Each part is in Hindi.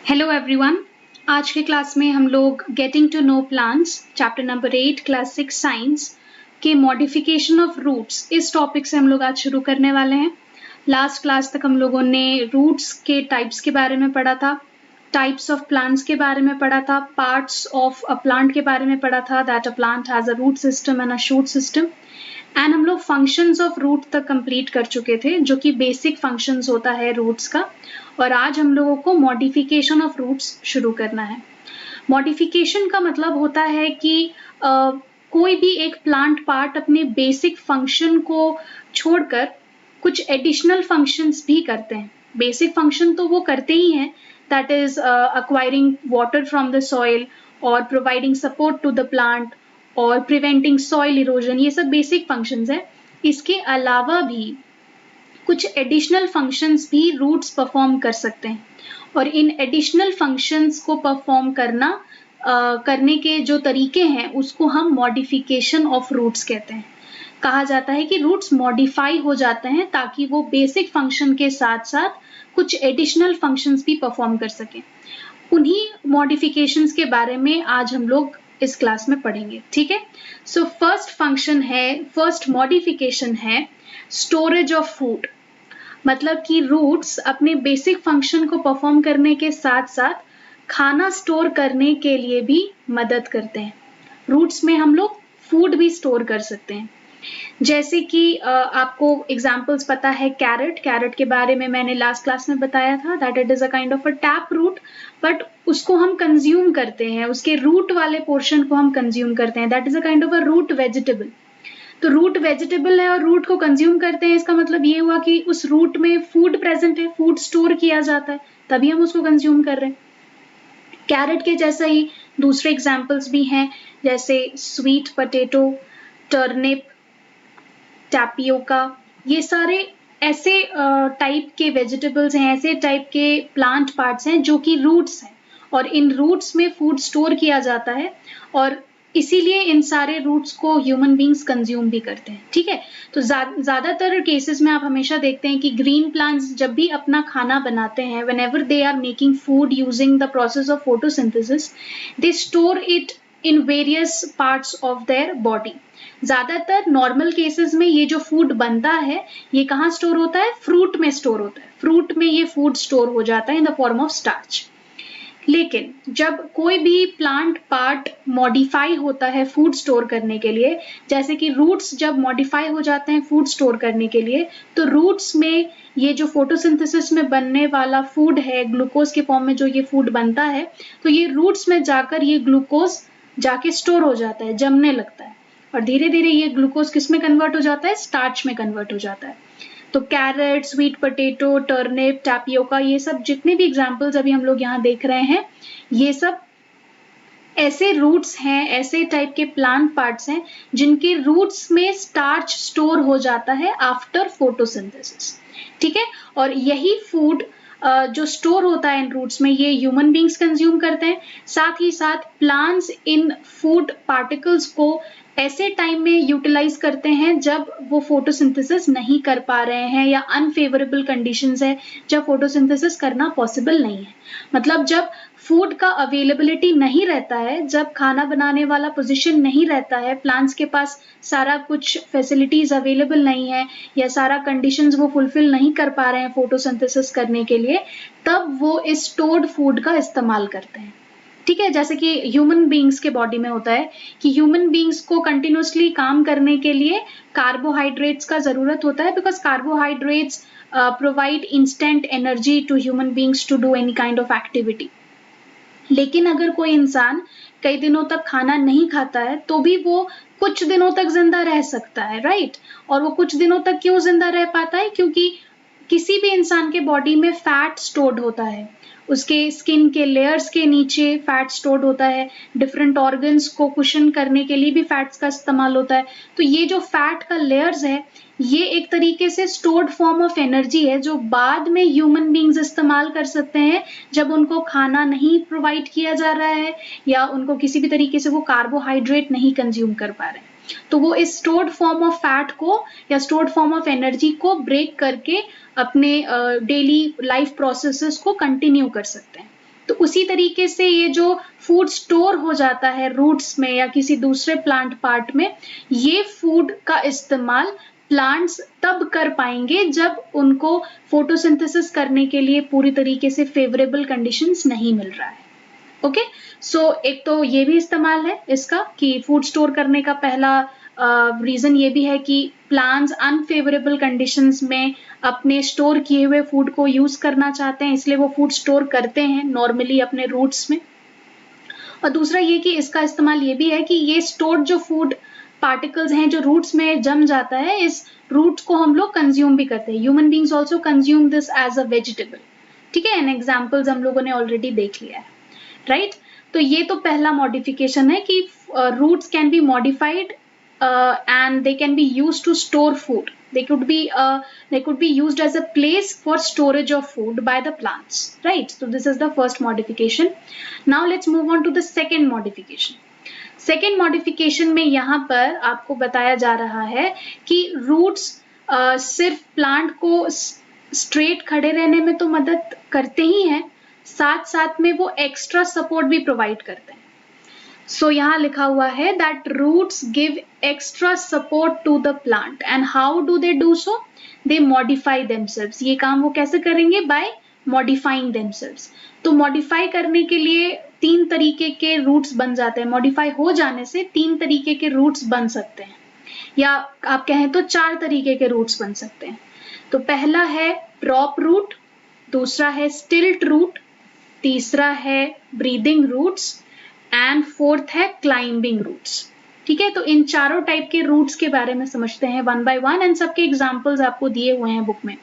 Hello everyone. आज के क्लास में हम लोग getting to know plants chapter number 8 class 6 science के मॉडिफिकेशन ऑफ रूट्स इस टॉपिक से हम लोग आज शुरू करने वाले हैं। लास्ट क्लास तक हम लोगों ने रूट्स के टाइप्स के बारे में पढ़ा था, टाइप्स ऑफ प्लांट्स के बारे में पढ़ा था, पार्ट्स ऑफ अ प्लांट के बारे में पढ़ा था, that a plant has a root system and a shoot system, and हम लोग फंक्शंस ऑफ रूट तक कंप्लीट कर चुके थे जो कि बेसिक फंक्शंस होता है रूट्स का। और आज हम लोगों को मॉडिफिकेशन ऑफ रूट्स शुरू करना है। मॉडिफिकेशन का मतलब होता है कि कोई भी एक प्लांट पार्ट अपने बेसिक फंक्शन को छोड़कर कुछ एडिशनल फंक्शंस भी करते हैं। बेसिक फंक्शन तो वो करते ही हैं, that is acquiring water from the soil और providing support to the plant और प्रिवेंटिंग सॉइल इरोजन, ये सब बेसिक फंक्शंस हैं। इसके अलावा भी कुछ एडिशनल फंक्शंस भी रूट्स परफॉर्म कर सकते हैं और इन एडिशनल फंक्शंस को परफॉर्म करने के जो तरीके हैं उसको हम मॉडिफिकेशन ऑफ रूट्स कहते हैं। कहा जाता है कि रूट्स मॉडिफाई हो जाते हैं ताकि वो बेसिक फंक्शन के साथ साथ कुछ एडिशनल फंक्शंस भी परफॉर्म कर सकें। उन्हीं मॉडिफिकेशंस के बारे में आज हम लोग इस क्लास में पढ़ेंगे, ठीक है। सो फर्स्ट मॉडिफिकेशन है स्टोरेज ऑफ फूड। मतलब कि रूट्स अपने बेसिक फंक्शन को परफॉर्म करने के साथ साथ खाना स्टोर करने के लिए भी मदद करते हैं। रूट्स में हम लोग फूड भी स्टोर कर सकते हैं। जैसे कि आपको एग्जांपल्स पता है, कैरेट के बारे में मैंने लास्ट क्लास में बताया था that it is a kind of a tap root, but उसको हम कंज्यूम करते हैं, उसके रूट वाले पोर्शन को हम कंज्यूम करते हैं, that is a kind of a root vegetable. तो रूट वेजिटेबल है और रूट को कंज्यूम करते हैं, इसका मतलब ये हुआ कि उस रूट में फूड प्रेजेंट है, फूड स्टोर किया जाता है, तभी हम उसको कंज्यूम कर रहे हैं। कैरेट के जैसा ही दूसरे एग्जाम्पल्स भी हैं, जैसे स्वीट पोटैटो, टर्निप, टैपियोका, ये सारे ऐसे टाइप के वेजिटेबल्स हैं, ऐसे टाइप के प्लांट पार्ट्स हैं जो कि रूट्स हैं और इन रूट्स में फूड स्टोर किया जाता है और इसीलिए इन सारे रूट्स को ह्यूमन बींग्स कंज्यूम भी करते हैं, ठीक है। तो ज्यादातर केसेस में आप हमेशा देखते हैं कि ग्रीन प्लांट्स जब भी अपना खाना बनाते हैं, whenever they are making food using the process of photosynthesis, they store it in various parts of their body. ज्यादातर नॉर्मल केसेस में ये जो फूड बनता है ये कहाँ स्टोर होता है? फ्रूट में स्टोर होता है। फ्रूट में ये फूड स्टोर हो जाता है in the form of starch. लेकिन जब कोई भी प्लांट पार्ट मॉडिफाई होता है फूड स्टोर करने के लिए, जैसे कि रूट्स जब मॉडिफाई हो जाते हैं फूड स्टोर करने के लिए, तो रूट्स में ये जो फोटोसिंथेसिस में बनने वाला फूड है, ग्लूकोज के फॉर्म में जो ये फूड बनता है, तो ये रूट्स में जाकर ये ग्लूकोज जाके स्टोर हो जाता है, जमने लगता है और धीरे धीरे ये ग्लूकोज किस में कन्वर्ट हो जाता है? स्टार्च में कन्वर्ट हो जाता है। तो carrot, sweet potato, turnip, tapioca, ये सब जितने भी एग्जाम्पल्स अभी हम लोग यहाँ देख रहे हैं, ये सब ऐसे रूट्स हैं, ऐसे टाइप के प्लांट पार्ट्स हैं जिनके रूट्स में स्टार्च स्टोर हो जाता है आफ्टर फोटोसिंथेसिस, ठीक है। और यही फूड जो स्टोर होता है इन रूट्स में, ये ह्यूमन बींग्स कंज्यूम करते हैं। साथ ही साथ प्लांट्स इन फूड पार्टिकल्स को ऐसे टाइम में यूटिलाइज करते हैं जब वो फोटोसिंथेसिस नहीं कर पा रहे हैं या अनफेवरेबल कंडीशंस है, जब फोटोसिंथेसिस करना पॉसिबल नहीं है। मतलब जब फूड का अवेलेबिलिटी नहीं रहता है, जब खाना बनाने वाला पोजीशन नहीं रहता है, प्लांट्स के पास सारा कुछ फैसिलिटीज अवेलेबल नहीं है या सारा कंडीशंस वो फुलफिल नहीं कर पा रहे हैं फोटोसिंथेसिस करने के लिए, तब वो इस स्टोर्ड फूड का इस्तेमाल करते हैं, ठीक है। जैसे कि ह्यूमन बींग्स के बॉडी में होता है कि ह्यूमन बींग्स को कंटिन्यूसली काम करने के लिए कार्बोहाइड्रेट्स का जरूरत होता है, because carbohydrates provide instant energy to human beings to do any kind of activity. लेकिन अगर कोई इंसान कई दिनों तक खाना नहीं खाता है तो भी वो कुछ दिनों तक जिंदा रह सकता है, राइट। और वो कुछ दिनों तक क्यों जिंदा रह पाता है? क्योंकि किसी भी इंसान के बॉडी में फैट स्टोर्ड होता है, उसके स्किन के लेयर्स के नीचे फैट स्टोर्ड होता है, डिफरेंट ऑर्गन्स को कुशन करने के लिए भी फैट्स का इस्तेमाल होता है। तो ये जो फैट का लेयर्स है, ये एक तरीके से स्टोर्ड फॉर्म ऑफ एनर्जी है जो बाद में ह्यूमन बींग्स इस्तेमाल कर सकते हैं जब उनको खाना नहीं प्रोवाइड किया जा रहा है या उनको किसी भी तरीके से वो कार्बोहाइड्रेट नहीं कंज्यूम कर पा रहे हैं। तो वो इस स्टोर्ड फॉर्म ऑफ फैट को या स्टोर्ड फॉर्म ऑफ एनर्जी को ब्रेक करके अपने डेली लाइफ प्रोसेसेस को कंटिन्यू कर सकते हैं। तो उसी तरीके से ये जो फूड स्टोर हो जाता है रूट्स में या किसी दूसरे प्लांट पार्ट में, ये फूड का इस्तेमाल प्लांट्स तब कर पाएंगे जब उनको फोटोसिंथेसिस करने के लिए पूरी तरीके से फेवरेबल कंडीशंस नहीं मिल रहा है। ओके, सो एक तो ये भी इस्तेमाल है इसका कि फूड स्टोर करने का पहला रीजन ये भी है कि प्लांट्स अनफेवरेबल कंडीशंस में अपने स्टोर किए हुए फूड को यूज करना चाहते हैं, इसलिए वो फूड स्टोर करते हैं नॉर्मली अपने रूट्स में। और दूसरा ये कि इसका इस्तेमाल ये भी है कि ये स्टोर्ड जो फूड पार्टिकल्स हैं जो रूट्स में जम जाता है, इस रूट्स को हम लोग कंज्यूम भी करते हैं। Human beings also consume this as a vegetable, ठीक है, एंड एग्जाम्पल्स हम लोगों ने ऑलरेडी देख लिया है, राइट। तो ये तो पहला मॉडिफिकेशन है कि roots can be modified and they can be used to store food. They could be used as a place for storage of food by the plants, right? So this is the first modification. Now let's move on to the second modification. Second modification में यहाँ पर आपको बताया जा रहा है कि roots सिर्फ प्लांट को स्ट्रेट खड़े रहने में तो मदद करते ही हैं, साथ साथ में वो एक्स्ट्रा सपोर्ट भी प्रोवाइड करते हैं। So यहाँ लिखा हुआ है that roots give extra support to the plant and how do they do so? They modify themselves. ये काम वो कैसे करेंगे? By modifying themselves. तो modify करने के लिए 3 तरीके के roots बन जाते हैं। modify हो जाने से 3 तरीके के roots बन सकते हैं, या आप कहें तो 4 तरीके के roots बन सकते हैं। तो पहला है prop root, दूसरा है stilt root, तीसरा है breathing roots एंड फोर्थ है क्लाइंबिंग रूट्स। ठीक है, तो इन चारों टाइप के रूट्स के बारे में समझते हैं वन बाय वन, एंड सबके एग्जांपल्स आपको दिए हुए हैं बुक में।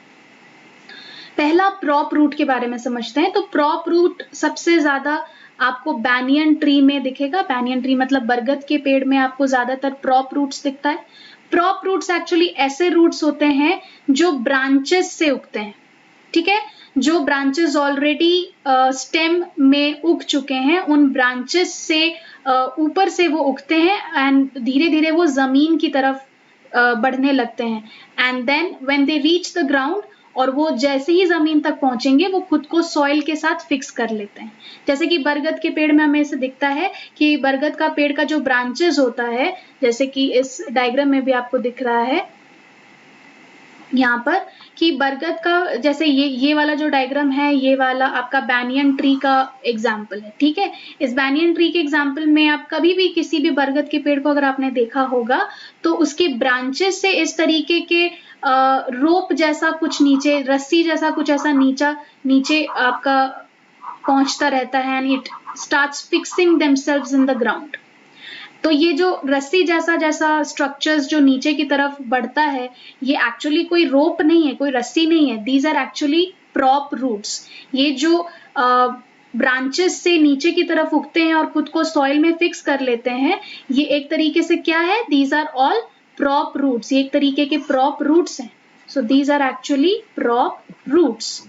पहला प्रॉप रूट के बारे में समझते हैं। तो प्रॉप रूट सबसे ज्यादा आपको बैनियन ट्री में दिखेगा। बैनियन ट्री मतलब बरगद के पेड़ में आपको ज्यादातर प्रॉप रूट्स दिखता है। प्रॉप रूट्स एक्चुअली ऐसे रूट्स होते हैं जो ब्रांचेस से उगते हैं, ठीक है, जो ब्रांचेस ऑलरेडी स्टेम में उग चुके हैं, उन ब्रांचेस से ऊपर से वो उगते हैं एंड धीरे धीरे वो जमीन की तरफ बढ़ने लगते हैं, and then when they reach the ground, और वो जैसे ही जमीन तक पहुंचेंगे वो खुद को सॉइल के साथ फिक्स कर लेते हैं। जैसे कि बरगद के पेड़ में हमें ऐसे दिखता है कि बरगद का पेड़ का जो ब्रांचेस होता है, जैसे कि इस डायग्राम में भी आपको दिख रहा है यहाँ पर, कि बरगद का जैसे ये वाला जो डायग्राम है, ये वाला आपका बैनियन ट्री का एग्जाम्पल है, ठीक है। इस बैनियन ट्री के एग्जाम्पल में आप कभी भी किसी भी बरगद के पेड़ को अगर आपने देखा होगा तो उसके ब्रांचेस से इस तरीके के रोप जैसा कुछ नीचे, रस्सी जैसा कुछ ऐसा नीचे आपका पहुंचता रहता है, and it starts fixing themselves in the ground. तो ये जो रस्सी जैसा स्ट्रक्चर्स जो नीचे की तरफ बढ़ता है, ये एक्चुअली कोई रोप नहीं है, कोई रस्सी नहीं है। These are actually prop roots. ये जो ब्रांचेस से नीचे की तरफ उगते हैं और खुद को सॉइल में फिक्स कर लेते हैं, ये एक तरीके से क्या है? These are all prop roots. ये एक तरीके के प्रॉप रूट्स हैं। So these are actually prop roots.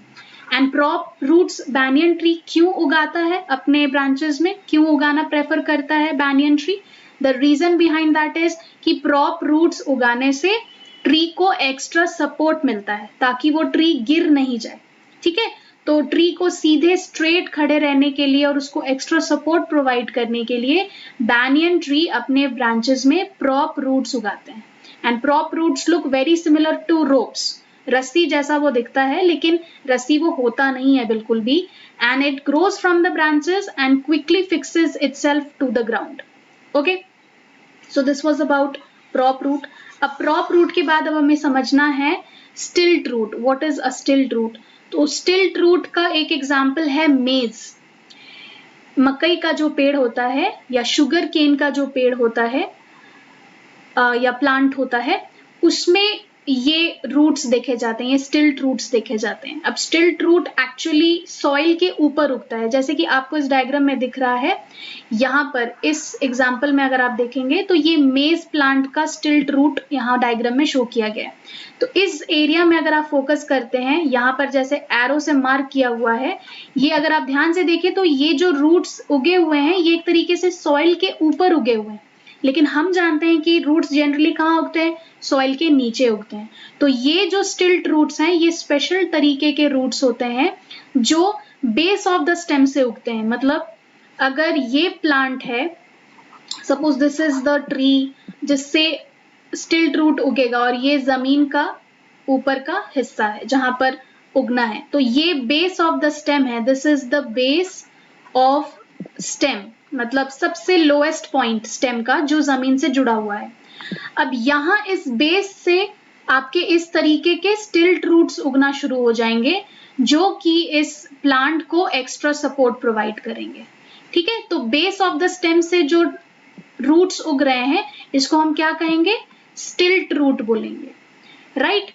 And prop roots banyan tree क्यों उगाता है अपने ब्रांचेस में, क्यों उगाना प्रेफर करता है banyan tree? The reason behind that is कि प्रॉप रूट्स उगाने से ट्री को एक्स्ट्रा सपोर्ट मिलता है ताकि वो ट्री गिर नहीं जाए, ठीक है। तो ट्री को सीधे स्ट्रेट खड़े रहने के लिए और उसको एक्स्ट्रा सपोर्ट प्रोवाइड करने के लिए बैनियन ट्री अपने ब्रांचेस में प्रॉप रूट्स उगाते हैं। And prop roots look very similar to ropes. रस्सी जैसा वो दिखता है, लेकिन रस्सी वो होता नहीं है बिल्कुल भी। And it grows from the branches and quickly fixes itself to the ground. Okay, so this was about prop root. अब प्रॉप रूट के बाद अब हमें समझना है स्टिल्ट रूट। व्हाट इज अ स्टिल्ट रूट? तो स्टिल्ट रूट का एक एग्जाम्पल है मेज। मकई का जो पेड़ होता है या शुगर केन का जो पेड़ होता है या प्लांट होता है, उसमें ये रूट्स देखे जाते हैं, ये स्टिल्ट रूट्स देखे जाते हैं। अब स्टिल्ट रूट एक्चुअली सॉइल के ऊपर उगता है, जैसे कि आपको इस डायग्राम में दिख रहा है। यहाँ पर इस एग्जाम्पल में अगर आप देखेंगे तो ये मेज प्लांट का स्टिल्ट रूट यहाँ डायग्राम में शो किया गया है। तो इस एरिया में अगर आप फोकस करते हैं, यहाँ पर जैसे एरो से मार्क किया हुआ है, ये अगर आप ध्यान से देखें तो ये जो रूट्स उगे हुए हैं ये एक तरीके से सॉइल के ऊपर उगे हुए हैं। लेकिन हम जानते हैं कि रूट्स जनरली कहाँ उगते हैं? सॉइल के नीचे उगते हैं। तो ये जो स्टिल्ट रूट्स हैं, ये स्पेशल तरीके के रूट्स होते हैं जो बेस ऑफ द स्टेम से उगते हैं। मतलब अगर ये प्लांट है, suppose this is the tree जिससे स्टिल्ट रूट उगेगा और ये जमीन का ऊपर का हिस्सा है जहां पर उगना है, तो ये बेस ऑफ द स्टेम है। This is the base of stem, मतलब सबसे लोएस्ट पॉइंट स्टेम का जो जमीन से जुड़ा हुआ है। अब यहाँ इस बेस से आपके इस तरीके के स्टिल्ट रूट्स उगना शुरू हो जाएंगे जो कि इस प्लांट को एक्स्ट्रा सपोर्ट प्रोवाइड करेंगे। ठीक है, तो बेस ऑफ द स्टेम से जो रूट्स उग रहे हैं इसको हम क्या कहेंगे? स्टिल्ट रूट बोलेंगे, राइट।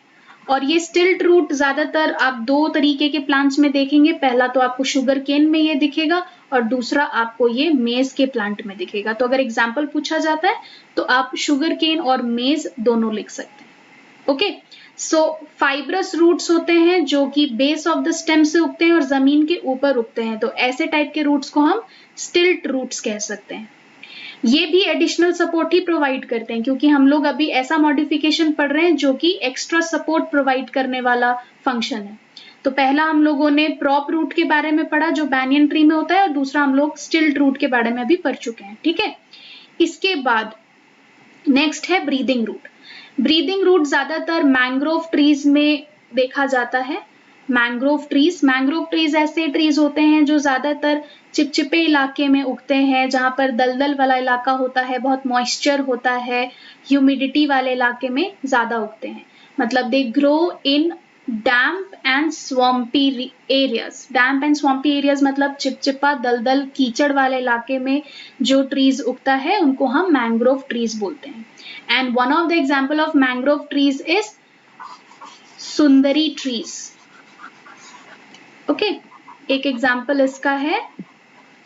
और ये स्टिल्ट रूट ज्यादातर आप दो तरीके के प्लांट्स में देखेंगे। पहला तो आपको शुगर केन में ये दिखेगा और दूसरा आपको ये मेज के प्लांट में दिखेगा। तो अगर एग्जाम्पल पूछा जाता है तो आप शुगर केन और मेज दोनों लिख सकते हैं। ओके, सो फाइब्रस रूट्स होते हैं जो कि बेस ऑफ द स्टेम से उगते हैं और जमीन के ऊपर उगते हैं, तो ऐसे टाइप के रूट्स को हम स्टिल्ट रूट्स कह सकते हैं। ये भी एडिशनल सपोर्ट ही प्रोवाइड करते हैं क्योंकि हम लोग अभी ऐसा मॉडिफिकेशन पढ़ रहे हैं जो कि एक्स्ट्रा सपोर्ट प्रोवाइड करने वाला फंक्शन है। तो पहला हम लोगों ने प्रॉप रूट के बारे में पढ़ा जो बैनियन ट्री में होता है, और दूसरा हम लोग स्टिल्ट रूट के बारे में भी पढ़ चुके हैं। ठीक है, इसके बाद नेक्स्ट है ब्रीदिंग रूट। ब्रीदिंग रूट ज्यादातर मैंग्रोव ट्रीज में देखा जाता है। मैंग्रोव ट्रीज ऐसे ट्रीज होते हैं जो ज्यादातर चिपचिपे इलाके में उगते हैं, जहां पर दलदल वाला इलाका होता है, बहुत मॉइस्चर होता है, ह्यूमिडिटी वाले इलाके में ज्यादा उगते हैं। मतलब they grow in damp and swampy areas. Damp and swampy areas मतलब चिपचिपा दलदल कीचड़ वाले इलाके में जो ट्रीज उगता है उनको हम मैंग्रोव ट्रीज बोलते हैं। And one of the example of mangrove trees is Sundari trees. Okay, एक एग्जाम्पल इसका है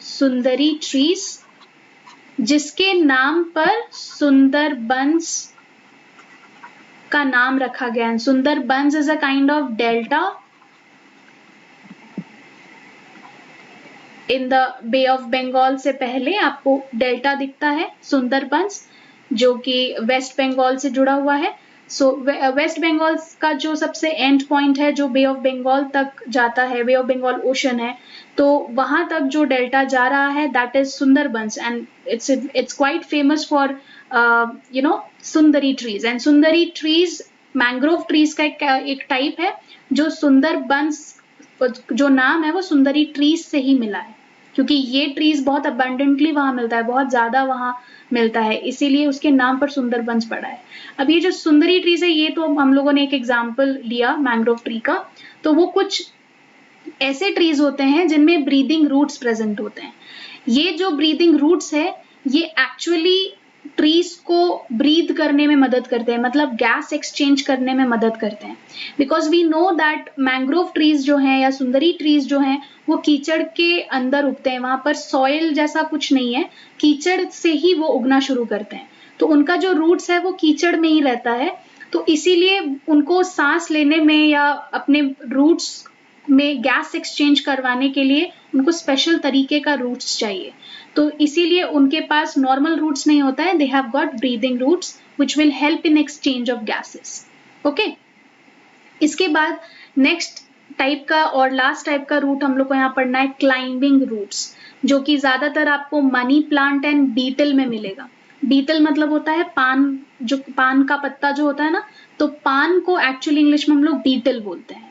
सुंदरी ट्रीज, जिसके नाम पर सुंदरबंस का नाम रखा गया है। Sundarbans is a kind of delta in the bay of Bengal से पहले आपको डेल्टा दिखता है सुंदरबंस, जो कि वेस्ट बंगाल से जुड़ा हुआ है। सो वेस्ट बंगाल का जो सबसे एंड पॉइंट है जो बे ऑफ बंगाल तक जाता है, बे ऑफ बंगाल ओशन है, तो वहां तक जो डेल्टा जा रहा है that is Sundarbans and it's quite famous for Sundari trees. And Sundari trees mangrove trees का एक टाइप है जो सुंदरबंस जो नाम है वो सुंदरी ट्रीज से ही मिला है, क्योंकि ये ट्रीज बहुत अबंडेंटली वहां मिलता है, बहुत ज्यादा वहां मिलता है, इसीलिए उसके नाम पर सुंदरबंस पड़ा है। अब ये जो सुंदरी ट्रीज है ये तो हम लोगों ने एक एग्जाम्पल लिया मैंग्रोव ट्री का, तो वो कुछ ऐसे ट्रीज होते हैं जिनमें ब्रीदिंग रूट्स प्रेजेंट होते हैं। ये जो ब्रीदिंग रूट्स है ये एक्चुअली ट्रीज को ब्रीद करने में मदद करते हैं, मतलब गैस एक्सचेंज करने में मदद करते हैं। Because we know that mangrove trees जो हैं या सुंदरी ट्रीज जो हैं वो कीचड़ के अंदर उगते हैं, वहां पर सॉइल जैसा कुछ नहीं है, कीचड़ से ही वो उगना शुरू करते हैं। तो उनका जो रूट्स है वो कीचड़ में ही रहता है, तो इसीलिए उनको सांस लेने में या अपने रूट्स में गैस एक्सचेंज करवाने के लिए उनको स्पेशल तरीके का रूट्स चाहिए। तो इसीलिए उनके पास नॉर्मल रूट्स नहीं होता है, they have got breathing roots which will help in exchange of gases. Okay, इसके बाद नेक्स्ट टाइप का और लास्ट टाइप का रूट हम लोग को यहाँ पढ़ना है क्लाइंबिंग रूट्स, जो कि ज्यादातर आपको मनी प्लांट एंड बीटल में मिलेगा। बीटल मतलब होता है पान, जो पान का पत्ता जो होता है ना, तो पान को एक्चुअली इंग्लिश में हम लोग बीटल बोलते हैं।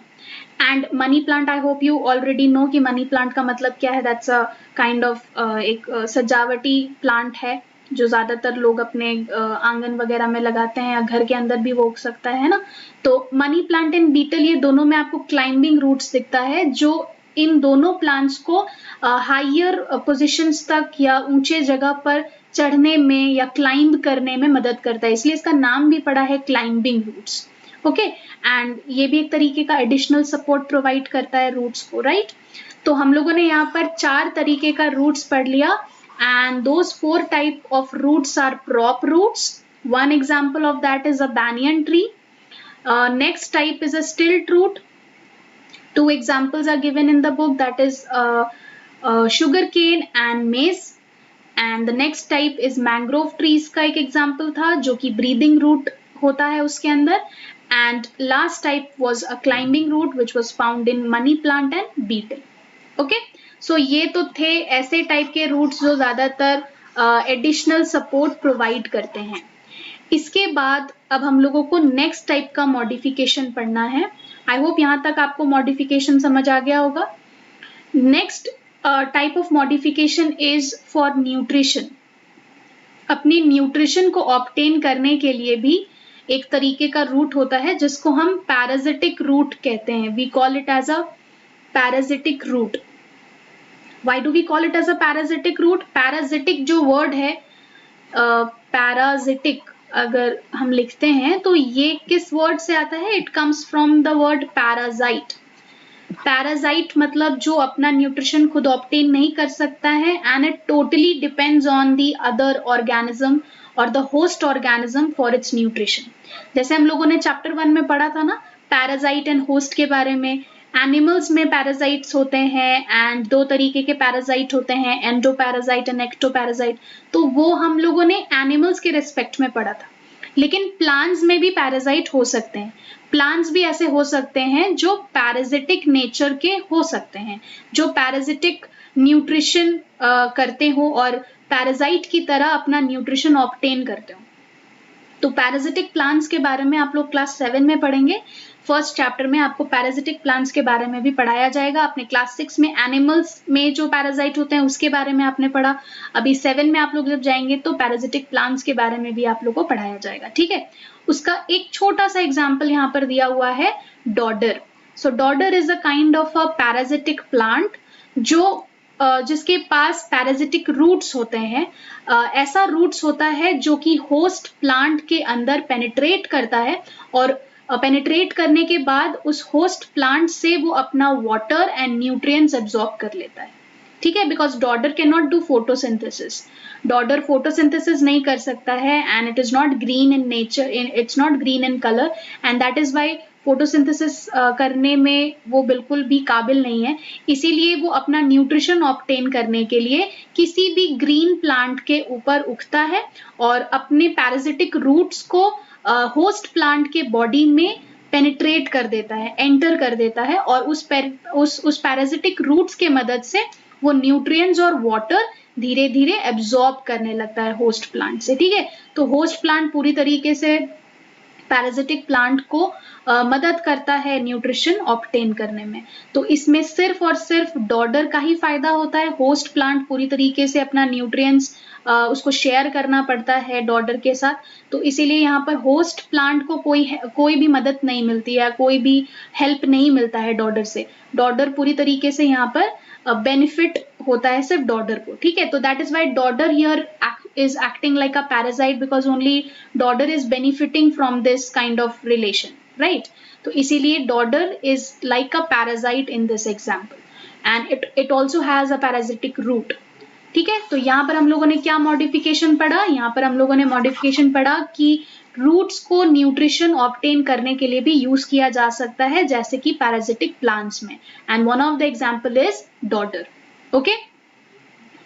And money plant, I hope you already know कि मनी प्लांट का मतलब क्या है। दैट्स अ काइंड ऑफ एक सजावटी प्लांट है जो ज्यादातर लोग अपने आंगन वगैरह में लगाते हैं या घर के अंदर भी वो उग सकता है ना। तो मनी प्लांट एंड बीटल ये दोनों में आपको क्लाइंबिंग रूट्स दिखता है, जो इन दोनों प्लांट्स को हायर पोजिशंस तक या ऊंचे जगह पर चढ़ने में या क्लाइंब करने में मदद करता है, इसलिए इसका नाम भी पड़ा है क्लाइंबिंग रूट्स। ओके, एंड ये भी एक तरीके का एडिशनल सपोर्ट प्रोवाइड करता है रूट्स को, राइट। तो हम लोगों ने यहाँ पर 4 तरीके का रूट्स पढ़ लिया, and those 4 type of roots are prop roots. One example of that is a banyan tree. Next type is a stilt root. 2 examples are given in the book, that is sugarcane and maize. And the next type is mangrove trees का एक example था जो कि breathing root होता है उसके अंदर. And last type was a climbing root which was found in money plant and beetle. Okay, so ये तो थे ऐसे टाइप के रूट्स जो ज्यादातर एडिशनल सपोर्ट प्रोवाइड करते हैं। इसके बाद अब हम लोगों को नेक्स्ट टाइप का मॉडिफिकेशन पढ़ना है। आई होप यहाँ तक आपको मॉडिफिकेशन समझ आ गया होगा। Next type of modification is for nutrition. अपनी न्यूट्रिशन को ऑब्टेन करने के लिए भी एक तरीके का रूट होता है जिसको हम पैरासिटिक रूट कहते हैं। We call it as a parasitic root. Why do we call it as a parasitic route? Parasitic जो वर्ड है, पैरासिटिक अगर हम लिखते हैं तो ये किस वर्ड से आता है? It comes from the word parasite. Parasite मतलब जो अपना न्यूट्रिशन खुद ऑब्टेन नहीं कर सकता है, and it totally depends on the other organism और the host organism for its nutrition. जैसे हम लोगों ने चैप्टर 1 में पढ़ा था ना, पैरासाइट एंड होस्ट के बारे में। एनिमल्स में पैरासाइट्स होते हैं एंड दो तरीके के पैरासाइट होते हैं, एंडोपैरासाइट एंड एक्टोपैरासाइट। तो वो हम लोगों ने एनिमल्स के रिस्पेक्ट में पढ़ा था। लेकिन प्लांट्स में भी पैरासाइट हो सकते हैं। प्लांट्स भी ऐसे हो सकते हैं जो पैरासिटिक नेचर के हो सकते हैं, जो पैरासिटिक न्यूट्रिशन करते हो और पैरासाइट की तरह अपना न्यूट्रिशन ऑब्टेन करते हो। तो पैरासिटिक प्लांट्स के बारे में आप लोग क्लास 7 में पढ़ेंगे। फर्स्ट चैप्टर में आपको पैरासिटिक प्लांट्स के बारे में भी पढ़ाया जाएगा। आपने क्लास 6 में एनिमल्स में जो पैरासाइट होते हैं उसके बारे में आपने पढ़ा। अभी 7 में आप लोग जब जाएंगे तो पैरासिटिक प्लांट्स के बारे में भी आप लोग को पढ़ाया जाएगा, ठीक है। उसका एक छोटा सा एग्जाम्पल यहाँ पर दिया हुआ है, dodder. So dodder is a kind of a parasitic plant जो जिसके पास पैरासिटिक रूट्स होते हैं। ऐसा रूट्स होता है जो कि होस्ट प्लांट के अंदर पेनिट्रेट करता है और पेनिट्रेट करने के बाद उस होस्ट प्लांट से वो अपना वाटर एंड न्यूट्रिएंट्स एब्जॉर्ब कर लेता है, ठीक है। Because dodder can not do photosynthesis. Dodder photosynthesis नहीं कर सकता है and it is not green in nature, it's not green in colour, and that is why photosynthesis करने में वो बिल्कुल भी काबिल नहीं है। इसीलिए वो अपना न्यूट्रिशन ऑब्टेन करने के लिए किसी भी ग्रीन प्लांट के ऊपर उगता है और अपने पैरासिटिक रूट्स को होस्ट प्लांट के बॉडी में पेनिट्रेट कर देता है, एंटर कर देता है, और उस पैरासिटिक रूट्स के मदद से वो न्यूट्रिएंट्स और वाटर धीरे धीरे एब्जॉर्ब करने लगता है होस्ट प्लांट से, ठीक है। तो होस्ट प्लांट पूरी तरीके से पैरासिटिक प्लांट को मदद करता है न्यूट्रिशन ऑब्टेन करने में। तो इसमें सिर्फ और सिर्फ डॉडर का ही फायदा होता है। होस्ट प्लांट पूरी तरीके से अपना न्यूट्रिएंट्स उसको शेयर करना पड़ता है डॉडर के साथ। तो इसीलिए यहाँ पर होस्ट प्लांट को कोई भी मदद नहीं मिलती है, कोई भी हेल्प नहीं मिलता है डॉडर से। डॉडर पूरी तरीके से यहाँ पर बेनिफिट होता है सिर्फ डॉडर को, ठीक है। तो that is why dodder here is acting like a parasite because only dodder is benefiting from this kind of relation, right? तो इसीलिए dodder is like a parasite in this example and it also has a parasitic root, ठीक है। तो यहाँ पर हम लोगों ने क्या मॉडिफिकेशन पढ़ा? यहाँ पर हम लोगों ने मॉडिफिकेशन पढ़ा कि रूट्स को न्यूट्रिशन ऑब्टेन करने के लिए भी यूज किया जा सकता है, जैसे कि पैरासिटिक प्लांट्स में, and one of the example is डॉडर, okay.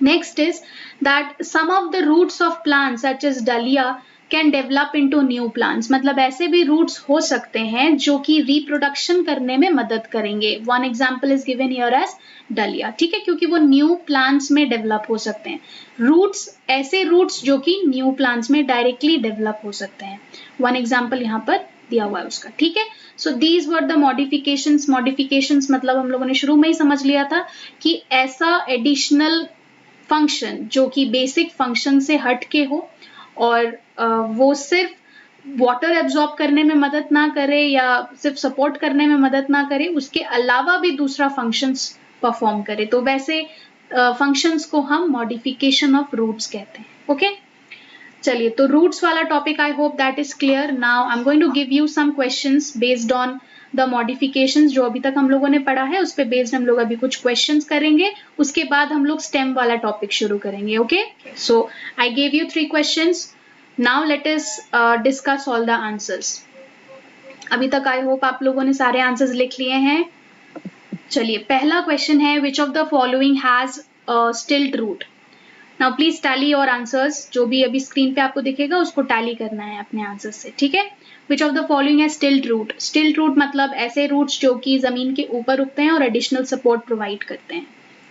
Next is that some of the roots of plants such as dahlia can develop into new plants। मतलब ऐसे भी roots हो सकते हैं जो कि reproduction करने में मदद करेंगे। One example is given here as dahlia, ठीक है, क्योंकि वो new plants में develop हो सकते हैं। Roots, ऐसे roots जो कि new plants में directly develop हो सकते हैं। One example यहाँ पर दिया हुआ है उसका, ठीक है। So these were the modifications। Modifications मतलब हम लोगों ने शुरू में ही समझ लिया था कि ऐसा additional फंक्शन जो कि बेसिक फंक्शन से हट के हो और वो सिर्फ वाटर एब्जॉर्ब करने में मदद ना करे या सिर्फ सपोर्ट करने में मदद ना करे, उसके अलावा भी दूसरा फंक्शंस परफॉर्म करे, तो वैसे फंक्शंस को हम मॉडिफिकेशन ऑफ रूट्स कहते हैं, ओके। चलिए, तो रूट्स वाला topic I hope that is clear. Now I am going to give you some questions based on the modifications जो अभी तक हम लोगों ने पढ़ा है, उस पे बेस्ड हम लोग अभी कुछ क्वेश्चंस करेंगे। उसके बाद हम लोग स्टेम वाला टॉपिक शुरू करेंगे, okay. So I gave you 3 questions, now let us discuss all the answers. अभी तक आई होप आप लोगों ने सारे आंसर्स लिख लिए हैं। चलिए, पहला क्वेश्चन है, which of the following has stilt root. Now please tally your answers. जो भी अभी स्क्रीन पे आपको दिखेगा उसको टैली करना है अपने आंसर्स से, ठीक है। Which of the following has stilt root? Stilt root मतलब ऐसे रूट्स जो कि जमीन के ऊपर उगते हैं और एडिशनल सपोर्ट प्रोवाइड करते हैं।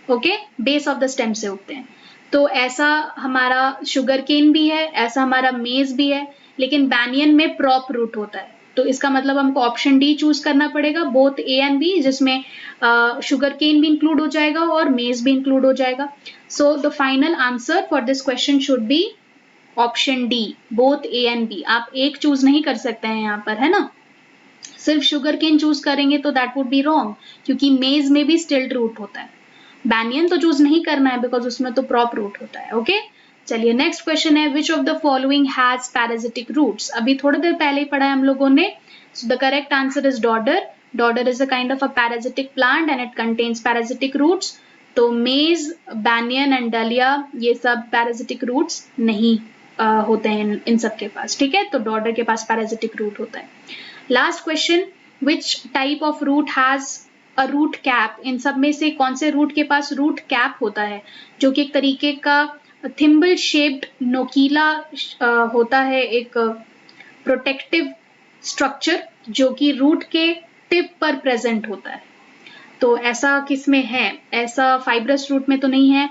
Okay, base of the stem से उगते हैं। तो ऐसा हमारा शुगर केन भी है, ऐसा हमारा मेज भी है, लेकिन बैनियन में प्रॉप रूट होता है। तो इसका मतलब हमको ऑप्शन डी चूज करना पड़ेगा, बोथ ए एंड बी, जिसमें शुगर केन भी इंक्लूड हो जाएगा और मेज भी इंक्लूड हो जाएगा। So the final answer for this question should be option D, both A and B. आप एक चूज नहीं कर सकते हैं यहाँ पर, है ना। सिर्फ शुगर केन चूज करेंगे तो दैट वुड बी रॉन्ग, क्योंकि मेज में भी स्टिल्ड रूट होता है। बैनियन तो चूज नहीं करना है बिकॉज उसमें तो प्रॉप रूट होता है। ओके, चलिए नेक्स्ट क्वेश्चन है, which of the following has parasitic roots. अभी थोड़ी देर पहले ही पढ़ा है हम लोगों ने। So the correct answer is dodder. Dodder is a kind of a parasitic plant and it contains parasitic roots. तो मेज, बैनियन एंड डलिया ये सब पैरासिटिक रूट्स नहीं होते हैं इन सब के पास, ठीक है। तो डॉडर के पास पैरासिटिक रूट होता है। Last question, which type of root has a root cap. इन सब में से कौन से रूट के पास रूट कैप होता है, जो कि एक तरीके का थिम्बल शेप्ड नोकीला होता है, एक प्रोटेक्टिव स्ट्रक्चर जो कि रूट के टिप पर प्रेजेंट होता है। तो ऐसा किसमें है, ऐसा फाइब्रस रूट में तो नहीं है।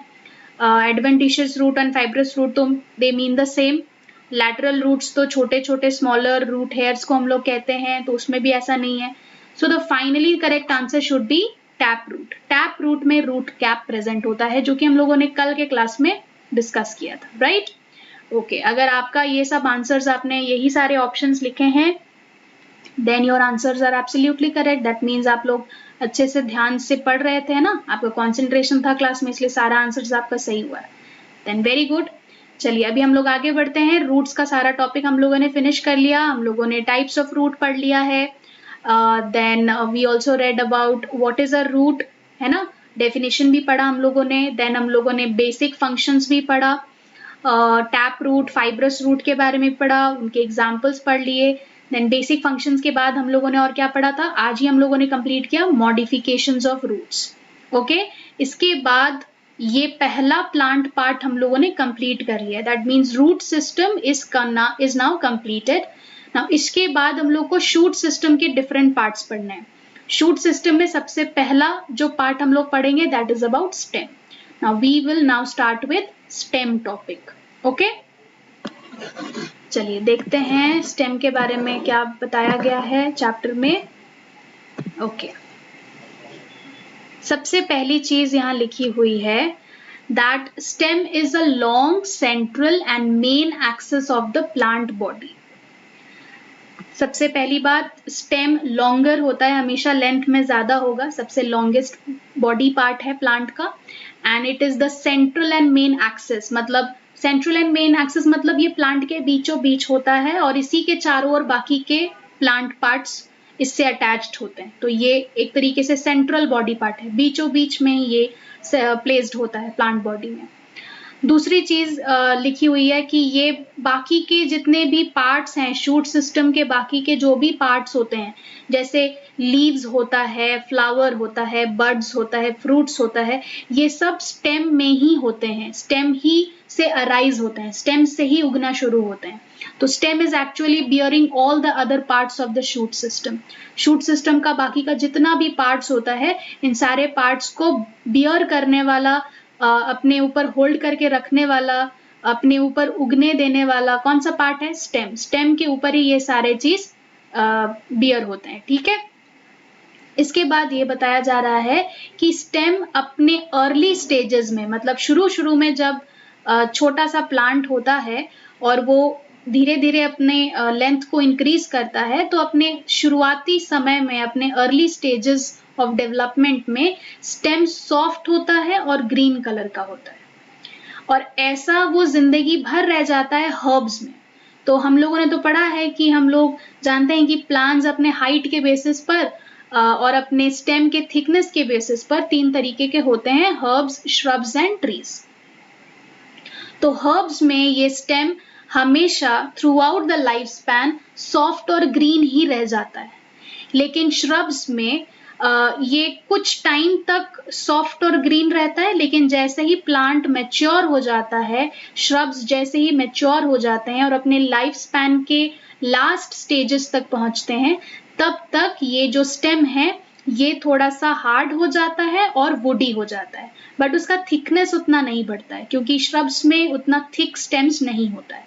Adventitious root and fibrous root तो they mean the same. Lateral roots तो छोटे छोटे स्मॉलर रूट हेयर्स को हम लोग कहते हैं, तो उसमें भी ऐसा नहीं है। So the finally correct answer should be tap root. Tap root में रूट कैप प्रेजेंट होता है, जो कि हम लोगों ने कल के क्लास में डिस्कस किया था, राइट। ओके, अगर आपका ये सब आंसर्स, आपने यही सारे ऑप्शंस लिखे हैं, then your answers are absolutely correct. That means आप लोग अच्छे से ध्यान से पढ़ रहे थे ना, आपका कॉन्सेंट्रेशन था क्लास में, इसलिए सारा आंसर्स आपका सही हुआ है। Then very good. चलिए अभी हम लोग आगे बढ़ते हैं। रूट्स का सारा टॉपिक हम लोगों ने फिनिश कर लिया। हम लोगों ने टाइप्स ऑफ रूट पढ़ लिया है। Then we also read about what is a root, है ना। डेफिनेशन भी पढ़ा हम लोगों ने। देन हम लोगों ने बेसिक फंक्शंस भी पढ़ा, टैप रूट, फाइब्रस रूट के बारे में पढ़ा, उनके एग्जाम्पल्स पढ़ लिए। देन बेसिक फंक्शंस के बाद हम लोगों ने और क्या पढ़ा था, आज ही हम लोगों ने कंप्लीट किया मॉडिफिकेशंस ऑफ रूट्स। ओके, इसके बाद ये पहला प्लांट पार्ट हम लोगों ने कंप्लीट कर लिया। That means root system is now completed. Now इसके बाद हम लोग को शूट सिस्टम के डिफरेंट पार्ट्स पढ़ने हैं। शूट सिस्टम में सबसे पहला जो पार्ट हम लोग पढ़ेंगे that is about stem. Now we will now start with stem topic. Okay, चलिए देखते हैं स्टेम के बारे में क्या बताया गया है चैप्टर में। ओके, सबसे पहली चीज यहाँ लिखी हुई है that stem is a long central and main axis of the plant body. सबसे पहली बात, स्टेम लॉन्गर होता है, हमेशा लेंथ में ज्यादा होगा, सबसे लॉन्गेस्ट बॉडी पार्ट है प्लांट का। And it is the central and main axis, मतलब सेंट्रल एंड मेन एक्सिस मतलब ये प्लांट के बीचों बीच होता है और इसी के चारों ओर बाकी के प्लांट पार्ट्स इससे अटैच्ड होते हैं। तो ये एक तरीके से सेंट्रल बॉडी पार्ट है, बीचों बीच में ये प्लेस्ड होता है प्लांट बॉडी में। दूसरी चीज लिखी हुई है कि ये बाकी के जितने भी पार्ट्स हैं शूट सिस्टम के, बाकी के जो भी पार्ट्स होते हैं, जैसे लीव्स होता है, फ्लावर होता है, बड्स होता है, फ्रूट्स होता है, ये सब स्टेम में ही होते हैं, स्टेम ही से अराइज होते हैं, स्टेम से ही उगना शुरू होते हैं। तो stem is actually bearing all the other parts of the shoot system. Shoot system का बाकी का जितना भी पार्ट्स होता है, इन सारे पार्ट्स को बियर करने वाला, अपने ऊपर होल्ड करके रखने वाला, अपने ऊपर उगने देने वाला कौन सा पार्ट है, स्टेम। स्टेम के ऊपर ही ये सारे चीज बियर होते हैं, ठीक है। इसके बाद ये बताया जा रहा है कि स्टेम अपने अर्ली स्टेजेस में, मतलब शुरू में जब छोटा सा प्लांट होता है और वो धीरे धीरे अपने लेंथ को इंक्रीज करता है, तो अपने शुरुआती समय में, अपने अर्ली स्टेजेस ऑफ डेवलपमेंट में स्टेम सॉफ्ट होता है और ग्रीन कलर का होता है, और ऐसा वो जिंदगी भर रह जाता है हर्ब्स में। तो हम लोगों ने तो पढ़ा है कि हम लोग जानते हैं कि प्लांट्स अपने हाइट के बेसिस पर और अपने स्टेम के थिकनेस के बेसिस पर 3 तरीके के होते हैं, हर्ब्स, श्रब्स एंड ट्रीज। तो हर्ब्स में ये स्टेम हमेशा through out the life span soft और ग्रीन ही रह जाता है, लेकिन श्रब्स में ये कुछ टाइम तक सॉफ्ट और ग्रीन रहता है, लेकिन जैसे ही प्लांट मैच्योर हो जाता है, श्रब्स जैसे ही मैच्योर हो जाते हैं और अपने लाइफ स्पैन के लास्ट स्टेजेस तक पहुंचते हैं, तब तक ये जो स्टेम है ये थोड़ा सा हार्ड हो जाता है और वुडी हो जाता है, बट उसका थिकनेस उतना नहीं बढ़ता है क्योंकि श्रब्स में उतना थिक स्टेम्स नहीं होता है।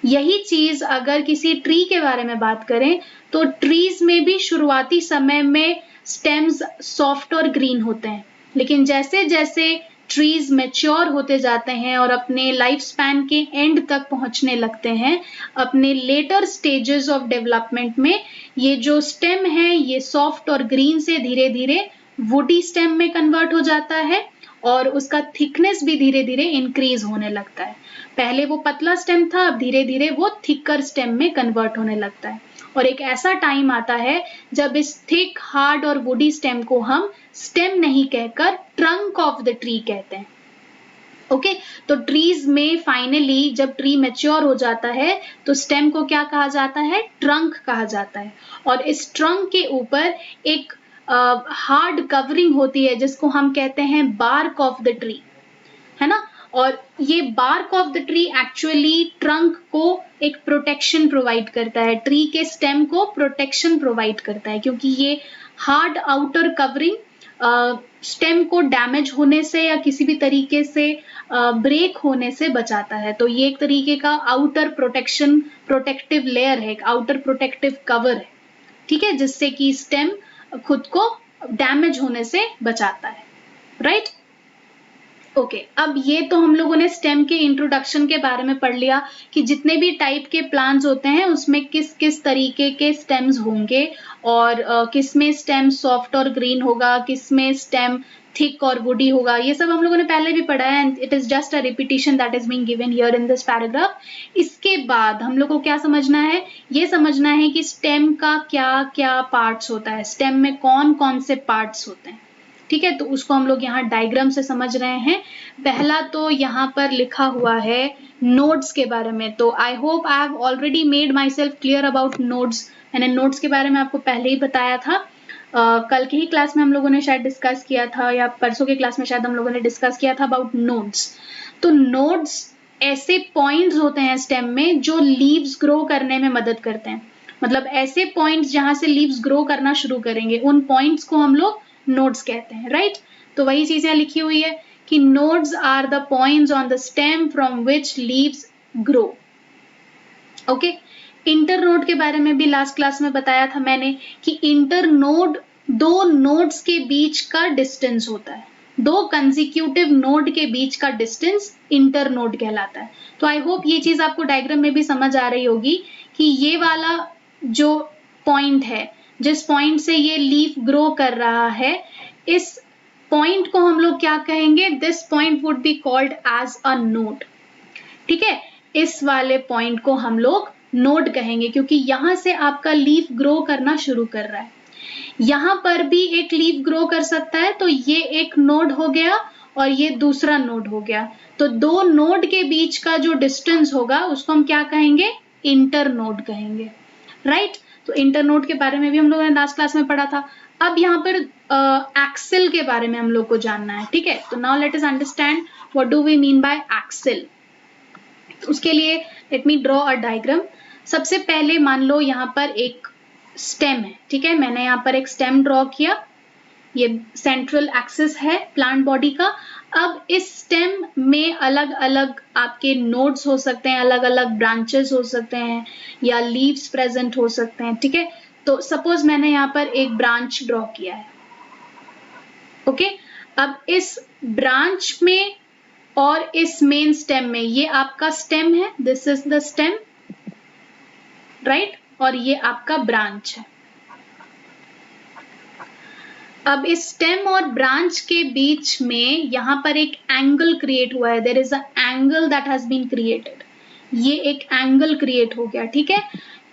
यही चीज अगर किसी ट्री के बारे में बात करें तो ट्रीज में भी शुरुआती समय में स्टेम्स सॉफ्ट और ग्रीन होते हैं, लेकिन जैसे जैसे ट्रीज मैच्योर होते जाते हैं और अपने लाइफ स्पैन के एंड तक पहुंचने लगते हैं, अपने लेटर स्टेजेस ऑफ डेवलपमेंट में ये जो स्टेम है ये सॉफ्ट और ग्रीन से धीरे धीरे वुडी स्टेम में कन्वर्ट हो जाता है और उसका थिकनेस भी धीरे धीरे इंक्रीज होने लगता है। पहले वो पतला स्टेम था, अब धीरे धीरे वो थिकर स्टेम में कन्वर्ट होने लगता है और एक ऐसा टाइम आता है जब इस थिक, हार्ड और वुडी स्टेम को हम स्टेम नहीं कहकर ट्रंक ऑफ द ट्री कहते हैं। ओके, तो ट्रीज में फाइनली जब ट्री मैच्योर हो जाता है तो स्टेम को क्या कहा जाता है? ट्रंक कहा जाता है और इस ट्रंक के ऊपर एक हार्ड कवरिंग होती है जिसको हम कहते हैं बार्क ऑफ द ट्री, है ना। और ये bark of the tree actually trunk को एक प्रोटेक्शन प्रोवाइड करता है, ट्री के स्टेम को प्रोटेक्शन प्रोवाइड करता है, क्योंकि ये हार्ड आउटर कवरिंग स्टेम को डैमेज होने से या किसी भी तरीके से ब्रेक होने से बचाता है। तो ये एक तरीके का आउटर प्रोटेक्शन, प्रोटेक्टिव लेयर है, एक आउटर प्रोटेक्टिव कवर है, ठीक है, जिससे कि स्टेम खुद को डैमेज होने से बचाता है, राइट। ओके, अब ये तो हम लोगों ने स्टेम के इंट्रोडक्शन के बारे में पढ़ लिया कि जितने भी टाइप के प्लांट्स होते हैं उसमें किस किस तरीके के स्टेम्स होंगे और किस में स्टेम सॉफ्ट और ग्रीन होगा, किस में स्टेम थिक और वुडी होगा, ये सब हम लोगों ने पहले भी पढ़ा है and it is just a repetition that is being given here in this paragraph. इसके बाद हम लोग को क्या समझना है? ये समझना है कि स्टेम का क्या क्या पार्ट्स होता है, स्टेम में कौन कौन से पार्ट्स होते हैं, ठीक है। तो उसको हम लोग यहाँ डायग्राम से समझ रहे हैं। पहला तो यहाँ पर लिखा हुआ है नोड्स के बारे में। तो I hope I have already made my self clear about nodes. मैंने नोड्स के बारे में आपको पहले ही बताया था, कल की ही क्लास में हम लोगों ने शायद डिस्कस किया था या परसों के क्लास में शायद हम लोगों ने डिस्कस किया था अबाउट नोड्स। तो नोड्स ऐसे पॉइंट्स होते हैं स्टेम में जो लीव्स ग्रो करने में मदद करते हैं, मतलब ऐसे पॉइंट्स जहां से लीव्स ग्रो करना शुरू करेंगे उन पॉइंट्स को हम लोग नोड्स कहते हैं, राइट। तो वही चीज यहाँ लिखी हुई है कि nodes are the points on the stem from which leaves grow. Okay, internode के बारे में भी लास्ट क्लास में बताया था मैंने कि इंटरनोड दो नोड्स के बीच का डिस्टेंस होता है, दो कंसेक्यूटिव नोड के बीच का डिस्टेंस इंटरनोड कहलाता है। तो आई होप ये चीज आपको डायग्राम में भी समझ आ रही होगी कि ये वाला जो पॉइंट है, जिस पॉइंट से ये लीफ ग्रो कर रहा है, इस पॉइंट को हम लोग क्या कहेंगे? This point would be called as a node, ठीक है। इस वाले पॉइंट को हम लोग नोड कहेंगे क्योंकि यहां से आपका लीफ ग्रो करना शुरू कर रहा है। यहां पर भी एक लीफ ग्रो कर सकता है, तो ये एक नोड हो गया और ये दूसरा नोड हो गया। तो दो नोड के बीच का जो डिस्टेंस होगा उसको हम क्या कहेंगे? इंटरनोड कहेंगे, राइट। तो इंटरनोड के बारे में भी हम लोगों ने लास्ट क्लास में पढ़ा था। अब यहाँ पर एक्सिल के बारे में हम लोग को जानना है, ठीक है। तो now let us understand what do we mean by axil. उसके लिए let me draw a diagram. सबसे पहले मान लो यहाँ पर एक स्टेम है, ठीक है। मैंने यहाँ पर एक स्टेम ड्रॉ किया, ये सेंट्रल एक्सिस है प्लांट बॉडी का। अब इस स्टेम में अलग अलग आपके नोड्स हो सकते हैं, अलग अलग ब्रांचेस हो सकते हैं या लीव्स प्रेजेंट हो सकते हैं, ठीक है। तो सपोज मैंने यहाँ पर एक ब्रांच ड्रॉ किया है, ओके। अब इस ब्रांच में और इस मेन स्टेम में, ये आपका स्टेम है, this is the stem, right, और ये आपका ब्रांच है। अब इस स्टेम और ब्रांच के बीच में यहाँ पर एक एंगल क्रिएट हुआ है, there is a angle that has been created. ये एक एंगल क्रिएट हो गया, ठीक है।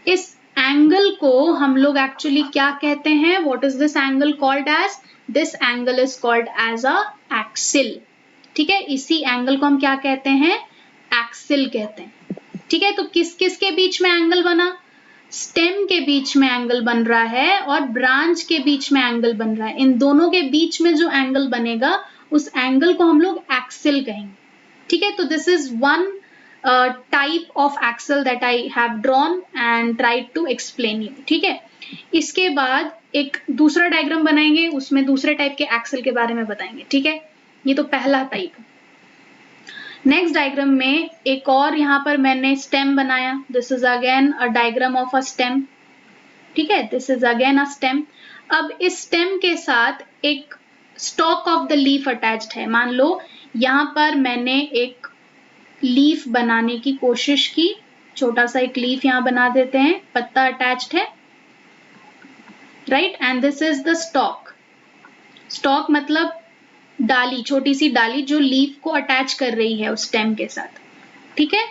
इस एंगल को हम लोग एक्चुअली क्या कहते हैं? What is this angle called as? This angle is called as a axil, ठीक है। इसी एंगल को हम क्या कहते हैं? एक्सिल कहते हैं, ठीक है। तो किस किस के बीच में एंगल बना? स्टेम के बीच में एंगल बन रहा है और ब्रांच के बीच में एंगल बन रहा है। इन दोनों के बीच में जो एंगल बनेगा उस एंगल को हम लोग एक्सिल कहेंगे, ठीक है। तो this is one type of axil that I have drawn and tried to explain you, ठीक है। इसके बाद एक दूसरा डायग्राम बनाएंगे, उसमें दूसरे टाइप के एक्सेल के बारे में बताएंगे, ठीक है। ये तो पहला टाइप। नेक्स्ट डायग्राम में एक और यहाँ पर मैंने स्टेम बनाया। This is again a diagram of a stem, ठीक है। This is again a stem. अब इस स्टेम के साथ एक stock of the leaf attached है। मान लो यहाँ पर मैंने एक लीफ बनाने की कोशिश की, छोटा सा एक लीफ यहाँ बना देते हैं, पत्ता अटैच्ड है, right. And this is the stock. Stock मतलब डाली, छोटी सी डाली जो लीफ को अटैच कर रही है उस स्टेम के साथ, ठीक है।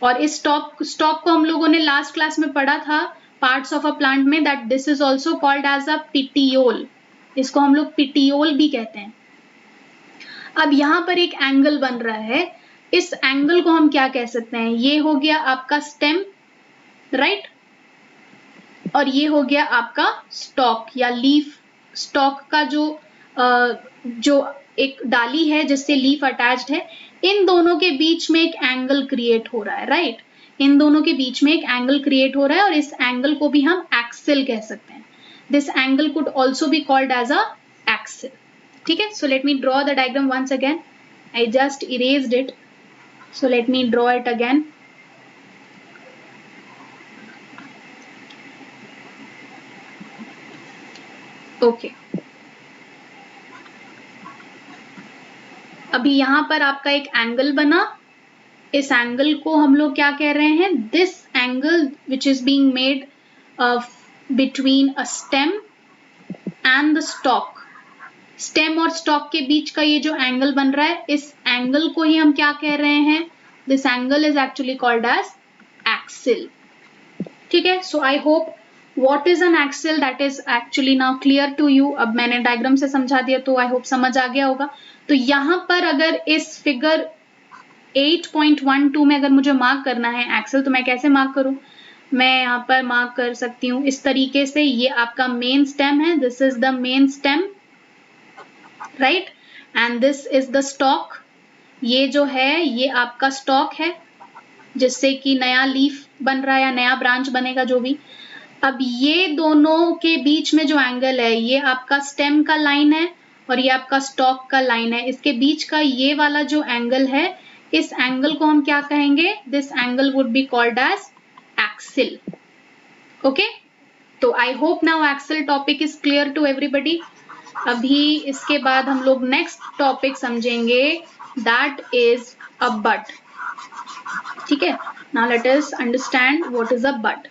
और इस स्टॉक को हम लोगों ने लास्ट क्लास में पढ़ा था पार्ट्स ऑफ अ प्लांट में, that this is also called as a petiole. इसको हम लोग पिटियोल भी कहते हैं। अब यहाँ पर एक एंगल बन रहा है, इस एंगल को हम क्या कह सकते हैं? ये हो गया आपका स्टेम, राइट, और ये हो गया आपका स्टॉक या लीफ। स्टॉक का जो एक डाली है जिससे लीफ अटैच्ड है, इन दोनों के बीच में एक एंगल क्रिएट हो रहा है, राइट। इन दोनों के बीच में एक एंगल क्रिएट हो रहा है और इस एंगल को भी हम एक्सिल कह सकते हैं। This angle could also be called as a axil, ठीक है। So let me draw the diagram once again. I just erased it, so let me draw it again. Okay. अभी यहाँ पर आपका एक एंगल बना, इस एंगल को हम लोग क्या कह रहे हैं? This angle which is being made between a stem and the stock. Stem और स्टॉक के बीच का ये जो एंगल बन रहा है, इस एंगल को ही हम क्या कह रहे हैं? This angle is actually called as axil, ठीक है। So I hope what is an axil that is actually now clear to you. अब मैंने डायग्राम से समझा दिया तो आई होप समझ आ गया होगा। तो यहाँ पर अगर इस फिगर 8.12 में अगर मुझे मार्क करना है एक्सिल, तो मैं कैसे मार्क करूं? मैं यहाँ पर मार्क कर सकती हूँ इस तरीके से। ये आपका मेन स्टेम है, this is the main stem, right, and this is the stock. ये जो है ये आपका स्टॉक है जिससे कि नया लीफ बन रहा है या नया ब्रांच बनेगा, जो भी। अब ये दोनों के बीच में जो एंगल है, ये आपका स्टेम का लाइन है और ये आपका स्टॉक का लाइन है। इसके बीच का ये वाला जो एंगल है, इस एंगल को हम क्या कहेंगे? This angle would be called as axil, okay. तो I hope now axil topic is clear to everybody. अभी इसके बाद हम लोग नेक्स्ट टॉपिक समझेंगे, दैट इज अ बड, ठीक है। Now let us understand what is a bud.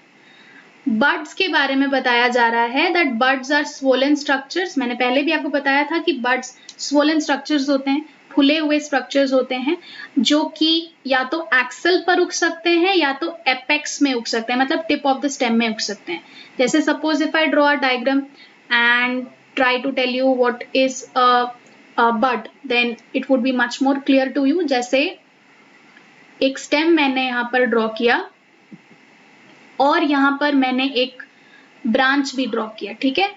Buds के बारे में बताया जा रहा है that buds are swollen structures. मैंने पहले भी आपको बताया था कि बड्स स्वोलन स्ट्रक्चर्स होते हैं, फूले हुए स्ट्रक्चर्स होते हैं, जो कि या तो एक्सल पर उग सकते हैं या तो एपेक्स में उग सकते हैं, मतलब टिप ऑफ द स्टेम में उग सकते हैं। जैसे suppose if I draw a diagram and try to tell you what is a bud, then it would be much more clear to you. जैसे एक स्टेम मैंने यहाँ पर ड्रॉ किया और यहाँ पर मैंने एक ब्रांच भी ड्रॉ किया, ठीक है।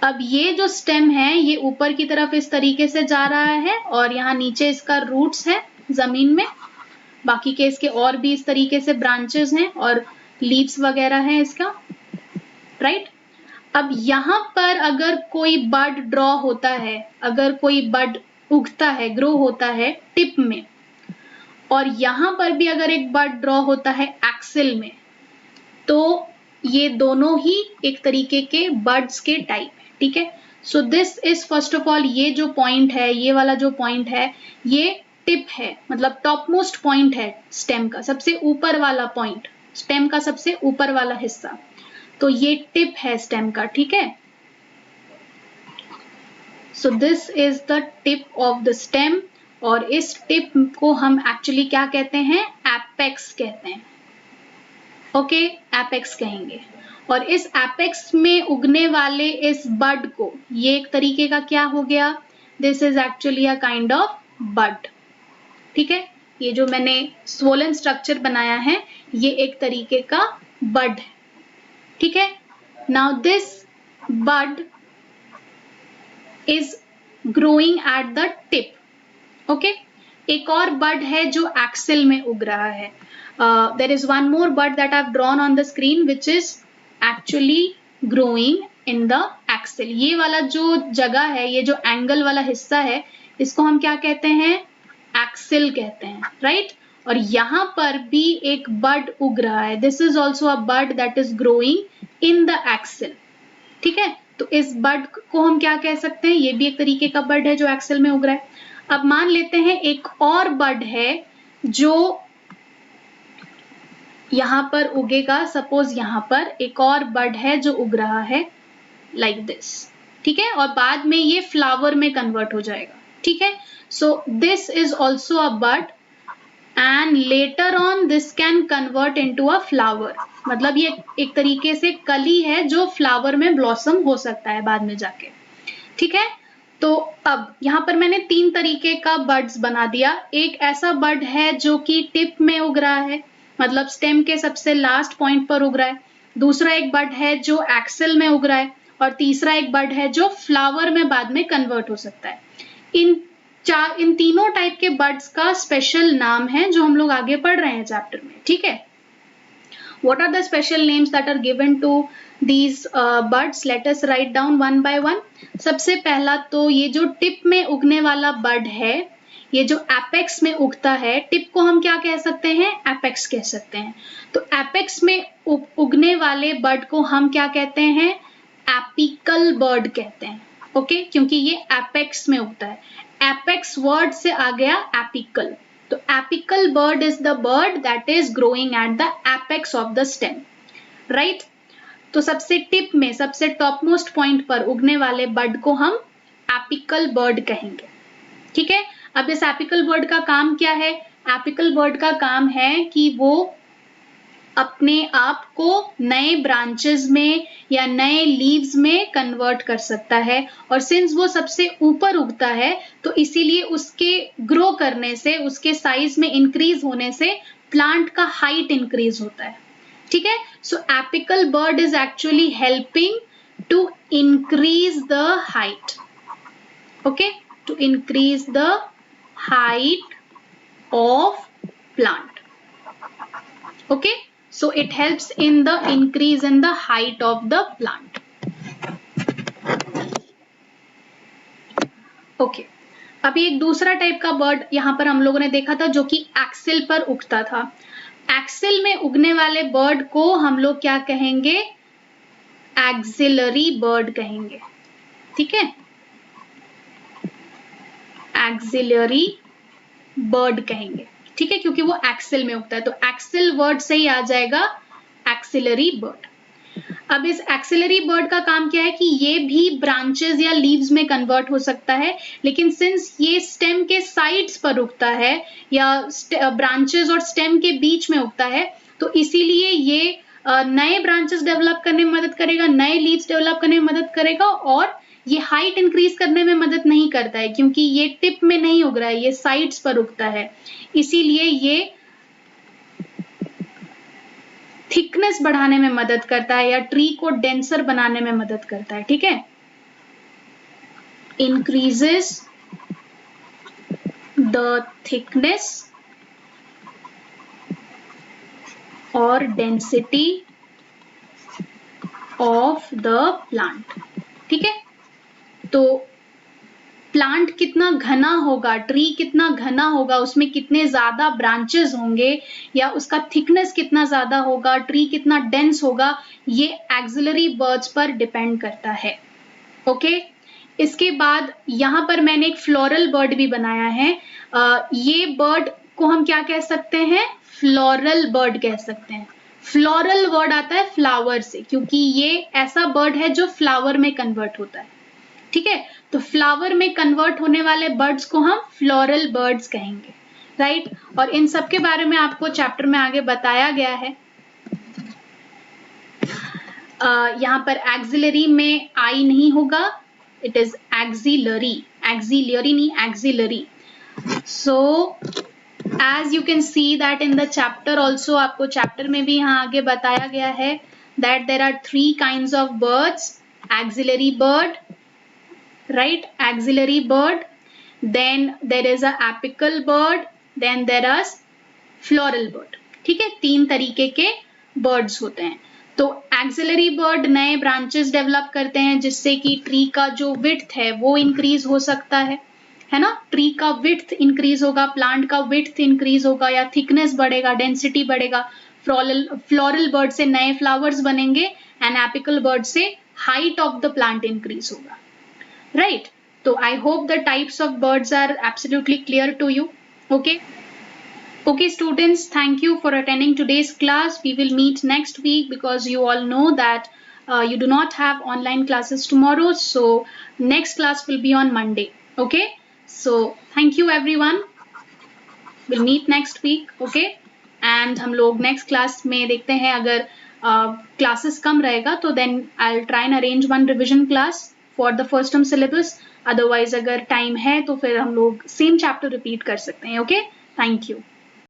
अब ये जो स्टेम है ये ऊपर की तरफ इस तरीके से जा रहा है और यहाँ नीचे इसका रूट्स है जमीन में, बाकी के इसके और भी इस तरीके से ब्रांचेस हैं और लीव्स वगैरह हैं इसका, राइट। अब यहाँ पर अगर कोई बड ड्रॉ होता है, अगर कोई बड उगता है, ग्रो होता है टिप में, और यहाँ पर भी अगर एक बड ड्रॉ होता है एक्सिल में, तो ये दोनों ही एक तरीके के बड्स के टाइप है, ठीक है। So this is first of all, ये जो पॉइंट है, ये वाला जो पॉइंट है, ये टिप है, मतलब टॉप मोस्ट पॉइंट है स्टेम का, सबसे ऊपर वाला पॉइंट, स्टेम का सबसे ऊपर वाला हिस्सा। तो ये टिप है स्टेम का, ठीक है। So this is the tip of the stem, और इस टिप को हम एक्चुअली क्या कहते हैं? एपेक्स कहते हैं, ओके, एपेक्स कहेंगे। और इस एपेक्स में उगने वाले इस बड को, ये एक तरीके का क्या हो गया? This is actually a kind of bud, ठीक है। ये जो मैंने स्वोलन स्ट्रक्चर बनाया है, ये एक तरीके का बड है, ठीक है। Now this bud is growing at the tip, okay. एक और बड है जो एक्सिल में उग रहा है। There is one more bud that I have drawn on the screen which is actually growing in the axil. ये वाला जो जगह है, ये जो एंगल वाला हिस्सा है, इसको हम क्या कहते हैं? एक्सिल कहते हैं, राइट? और यहाँ पर भी एक बड उग रहा है. This is also a bud that is growing in the axil. ठीक है, तो इस बड को हम क्या कह सकते हैं? ये भी एक तरीके का बड है जो एक्सिल में उग रहा है. अब मान लेते हैं एक और बड है जो यहां पर उगेगा. सपोज यहां पर एक और बड है जो उग रहा है लाइक दिस. ठीक है, और बाद में ये फ्लावर में कन्वर्ट हो जाएगा. ठीक है, so this is also a bud and later on this can convert into a flower. मतलब ये एक तरीके से कली है जो फ्लावर में ब्लॉसम हो सकता है बाद में जाके. ठीक है, तो अब यहाँ पर मैंने 3 तरीके का बर्ड्स बना दिया. एक ऐसा बर्ड है जो कि टिप में उग रहा है, मतलब स्टेम के सबसे लास्ट पॉइंट पर उग रहा है. दूसरा एक बर्ड है जो एक्सेल में उग रहा है, और तीसरा एक बर्ड है जो फ्लावर में बाद में कन्वर्ट हो सकता है. इन तीनों टाइप के बर्ड्स का स्पेशल नाम है जो हम लोग आगे पढ़ रहे हैं चैप्टर में. ठीक है, what are the special names that are given to these birds? Let us write down one by one. सबसे पहला तो ये जो टिप में उगने वाला बर्ड है, ये जो एपेक्स में उगता है, टिप को हम क्या कह सकते हैं? एपेक्स कह सकते हैं. तो एपेक्स में उगने वाले बर्ड को हम क्या कहते हैं? एपिकल बर्ड कहते हैं. ओके, क्योंकि ये एपेक्स में उगता है. एपेक्स वर्ड से आ गया एपिकल. तो apical bud is the bird that is growing at the apex of the stem, right? तो सबसे टिप में, सबसे टॉप मोस्ट पॉइंट पर उगने वाले बर्ड को हम एपिकल बर्ड कहेंगे. ठीक है, अब इस एपिकल बर्ड का काम क्या है? एपिकल बर्ड का काम है कि वो अपने आप को नए ब्रांचेस में या नए लीव्स में कन्वर्ट कर सकता है. और सिंस वो सबसे ऊपर उगता है तो इसीलिए उसके ग्रो करने से, उसके साइज में इंक्रीज होने से प्लांट का हाइट इंक्रीज होता है. ठीक है, so apical bud is actually helping to increase the height. Okay, to increase the height of plant. Okay, so it helps in the increase in the height of the plant. Okay, अभी एक दूसरा टाइप का बर्ड यहां पर हम लोगों ने देखा था जो कि एक्सिल पर उगता था. एक्सिल में उगने वाले बर्ड को हम लोग क्या कहेंगे? एक्सिलरी बर्ड कहेंगे. ठीक है, एक्सिलरी बर्ड कहेंगे. ठीक है, क्योंकि वो एक्सिल में उगता है. तो एक्सिल वर्ड से ही आ जाएगा एक्सिलरी बर्ड. अब इस एक्सिलरी बर्ड का काम क्या है कि ये भी ब्रांचेस या लीव्स में कन्वर्ट हो सकता है, लेकिन सिंस ये स्टेम के साइड्स पर उगता है या ब्रांचेस और स्टेम के बीच में उगता है, तो इसीलिए ये नए ब्रांचेस डेवलप करने में मदद करेगा, नए लीव्स डेवलप करने में मदद करेगा, और ये हाइट इंक्रीज करने में मदद नहीं करता है क्योंकि ये टिप में नहीं उग रहा है, ये साइड्स पर उगता है. इसीलिए ये थिकनेस बढ़ाने में मदद करता है या ट्री को डेंसर बनाने में मदद करता है. ठीक है, इंक्रीजेस द थिकनेस और डेंसिटी ऑफ द प्लांट. ठीक है, तो प्लांट कितना घना होगा, ट्री कितना घना होगा, उसमें कितने ज्यादा ब्रांचेस होंगे या उसका थिकनेस कितना ज्यादा होगा, ट्री कितना डेंस होगा, ये एक्सिलरी बर्ड्स पर डिपेंड करता है. ओके, इसके बाद यहाँ पर मैंने एक फ्लोरल बर्ड भी बनाया है. ये बर्ड को हम क्या कह सकते हैं? फ्लोरल बर्ड कह सकते हैं. फ्लोरल वर्ड आता है फ्लावर से, क्योंकि ये ऐसा बर्ड है जो फ्लावर में कन्वर्ट होता है. ठीक है, तो फ्लावर में कन्वर्ट होने वाले बर्ड्स को हम फ्लोरल बर्ड्स कहेंगे, राइट? और इन सब के बारे में आपको चैप्टर में आगे बताया गया है. यहाँ पर एक्सिलरी में आई नहीं होगा, इट इज एक्सिलरी. एक्सिलरी नहीं, axillary. So as you can see that in the chapter also, आपको चैप्टर में भी यहाँ आगे बताया गया है that there are 3 kinds of birds. Axillary bird, right? Axillary bird, then there is a apical bird, then there is floral bird. ठीक है, 3 तरीके के birds होते हैं. तो एक्सिलरी बर्ड नए ब्रांचेस डेवलप करते हैं जिससे कि ट्री का जो विड्थ है वो इंक्रीज हो सकता है ना। ट्री का विड्थ इंक्रीज होगा, प्लांट का विड्थ इंक्रीज होगा या थिकनेस बढ़ेगा, डेंसिटी बढ़ेगा। फ्लोरल बर्ड से नए फ्लावर्स बनेंगे एंड एपिकल बर्ड से height of the plant increase होगा, राइट। तो I hope the types of buds are absolutely clear to you. Okay students, thank you for attending today's class. We will meet next week because you all know that you do not have online classes tomorrow, so next class will be on Monday. Okay, so thank you everyone. We'll meet next week. Okay, and हम लोग next class में देखते हैं अगर classes कम रहेगा तो then I'll try and arrange one revision class for the first term syllabus. Otherwise अगर time है तो फिर हम लोग same chapter repeat कर सकते हैं. Okay, thank you.